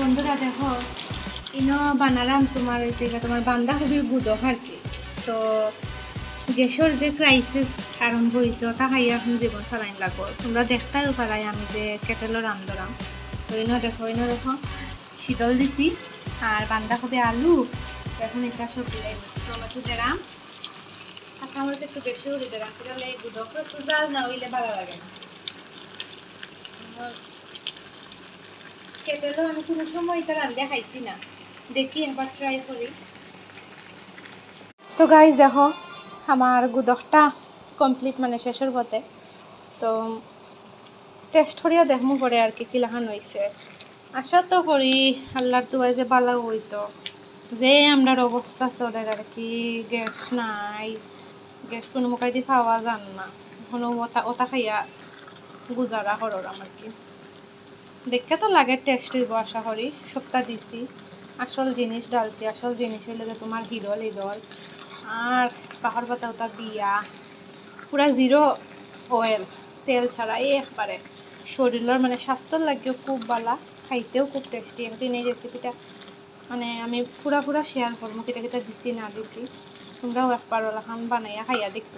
বন্ধুরা দেখো ইনো বানারাম তোমার হয়েছে তোমার বান্ধাকপি বুঝো আর কি। তো গ্যাসের যে ক্রাইসিস আরম্ভ হয়েছে ওটা খাইয়া এখন জীবন চালাইন লাগবো। তোমরা দেখতেও পারাই আমি যে কেটেলও রান্ধরাম। তো ইনো দেখো শীতল দিছি আর বান্ধাকপি আলু এখন এটা সব দিলাই টমেটো দিলাম কাঁচামরিচ একটু বেশি করে দিলাম তাহলে দুধ একটু জাল না হইলে ভালো লাগে না। কেটেলও আমি কোনো সময় এটা রান্ধে খাইছি না, দেখি একবার ট্রাই করি। তো গাইজ দেখো আমার গুদকটা কমপ্লিট মানে শেষের পথে। তো টেস্ট করিয়া দেখমু পরে আর কি কিলাখান হয়েছে। আশা তো করি আল্লাহর দুয়ায় যে ভালো হইতো। যে আমরার অবস্থা চলে আর কি, গ্যাস নাই, গ্যাস কোনো মুখাই দিয়ে পাওয়া যান না, কোনো ওটা খাইয়া গুজারা হরর আমার কি। দেখতে তো লাগে টেস্ট হইব আশা করি। সপ্তাহ দিছি আসল জিনিস ডালছি, আসল জিনিস হইলে যে তোমার হিদল আর পাহাড় পাতা ওটা দিয়া পুরা জিরো অয়েল তেল ছাড়া একবারে শরীরের মানে স্বাস্থ্যর লাগেও খুব ভালো, খাইতেও খুব টেস্টি। একদিন এই রেসিপিটা মানে আমি পুরা শেয়ার করবো কিটা কিটা দিছি না দিছি, তোমরাও একবার ওলাখান বানাইয়া খাইয়া দেখতে।